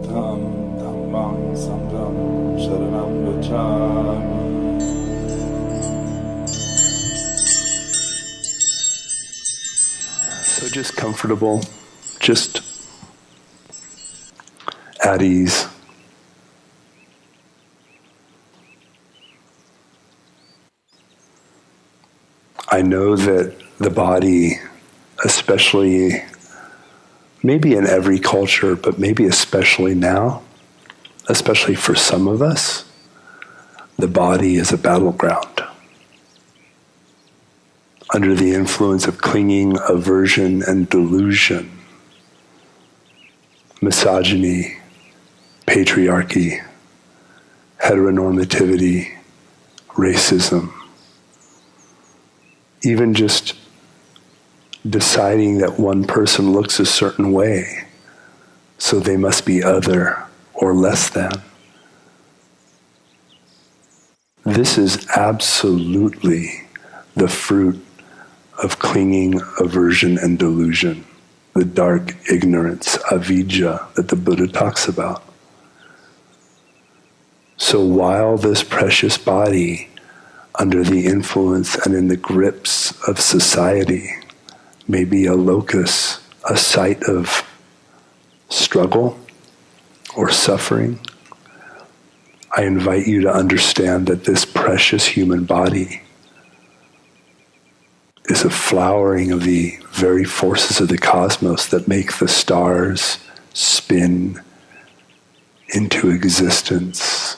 Buddham Dhammam Sangham Sharanam Gacchami. So just comfortable, just at ease. I know that the body, especially maybe in every culture, but maybe especially now, especially for some of us, the body is a battleground. Under the influence of clinging, aversion, and delusion, misogyny, patriarchy, heteronormativity, racism, even just deciding that one person looks a certain way, so they must be other or less than. This is absolutely the fruit of clinging, aversion, and delusion, the dark ignorance, avidya, that the Buddha talks about. So while this precious body, under the influence and in the grips of society, may be a locus, a site of struggle or suffering, I invite you to understand that this precious human body is a flowering of the very forces of the cosmos that make the stars spin into existence,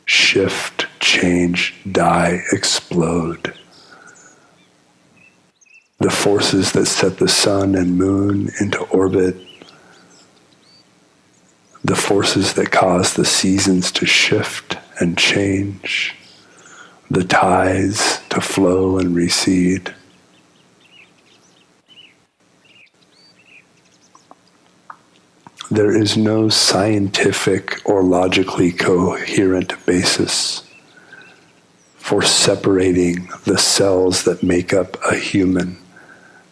shift, change, die, explode. The forces that set the sun and moon into orbit, the forces that cause the seasons to shift and change, the tides to flow and recede. There is no scientific or logically coherent basis for separating the cells that make up a human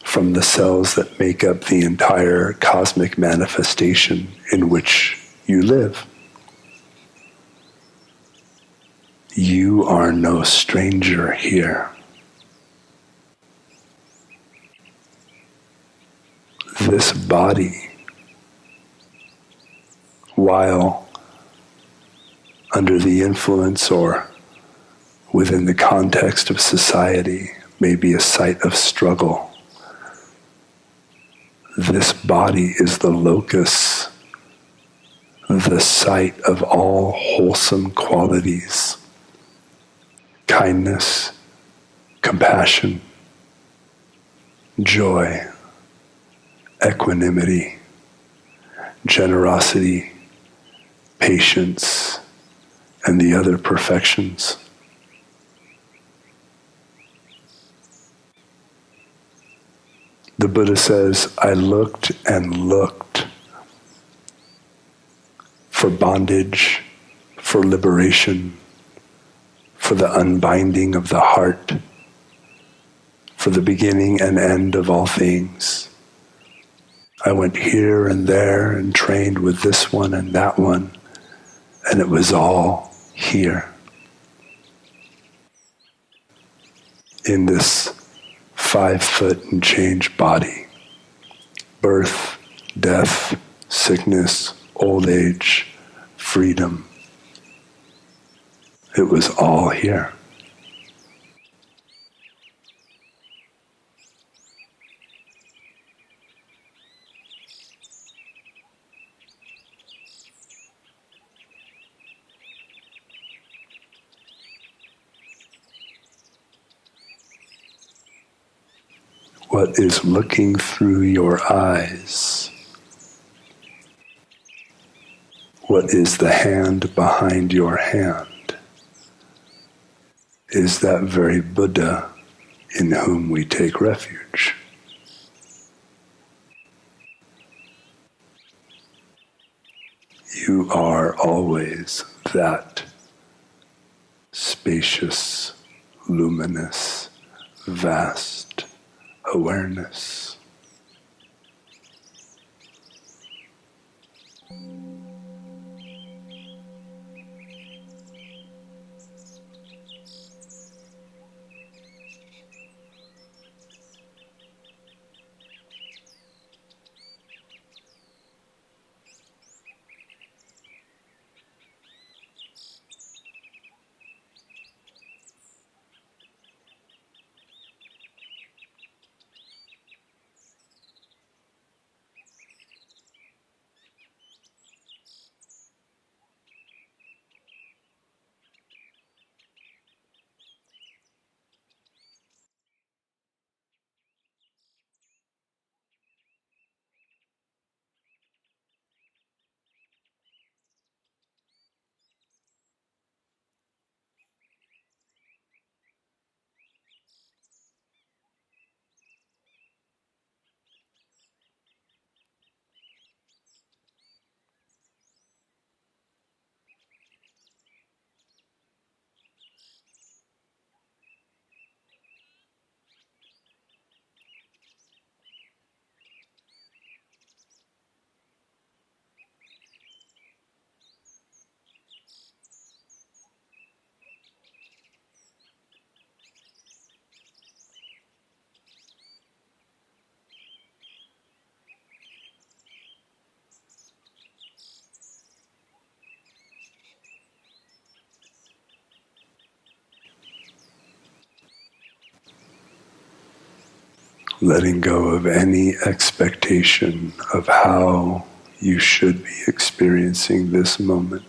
from the cells that make up the entire cosmic manifestation in which you live. You are no stranger here. This body, while under the influence or within the context of society, may be a site of struggle. This body is the locus, the site of all wholesome qualities: kindness, compassion, joy, equanimity, generosity, patience, and the other perfections. The Buddha says, I looked and looked for bondage, for liberation, for the unbinding of the heart, for the beginning and end of all things. I went here and there and trained with this one and that one, and it was all here. In this 5 foot and change body. Birth, death, sickness, old age, freedom. It was all here. What is looking through your eyes? What is the hand behind your hand? Is that very Buddha in whom we take refuge. You are always that spacious, luminous, vast awareness. letting go of any expectation of how you should be experiencing this moment.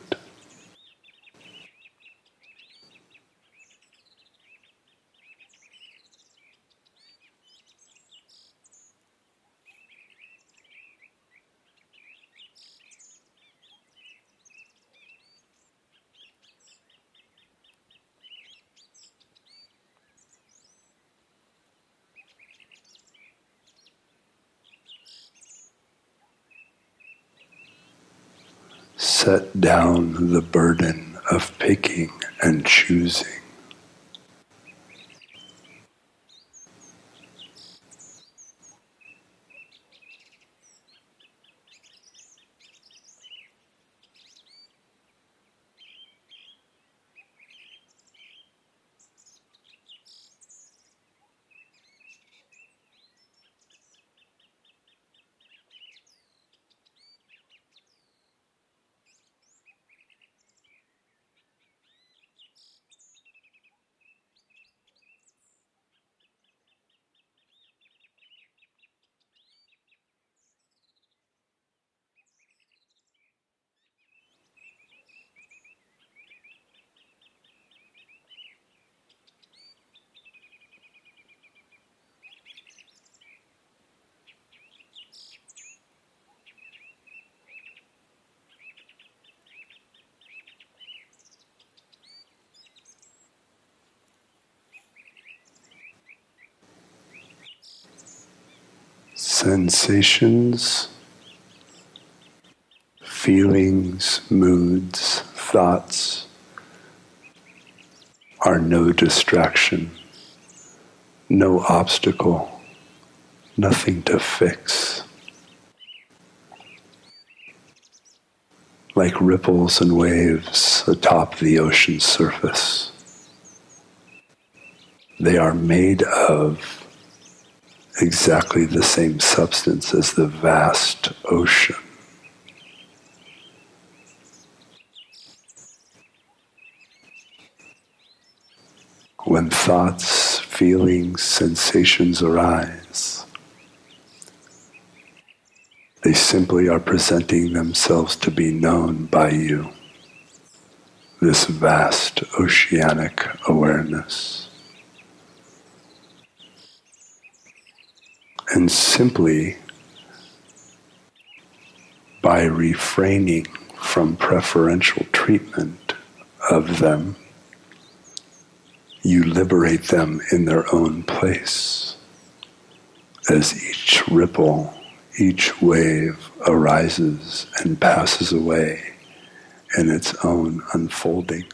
Set down the burden of picking and choosing. Sensations, feelings, moods, thoughts are no distraction, no obstacle, nothing to fix. Like ripples and waves atop the ocean's surface, they are made of exactly the same substance as the vast ocean. When thoughts, feelings, sensations arise, they simply are presenting themselves to be known by you, this vast oceanic awareness. And simply by refraining from preferential treatment of them, you liberate them in their own place as each ripple, each wave arises and passes away in its own unfolding.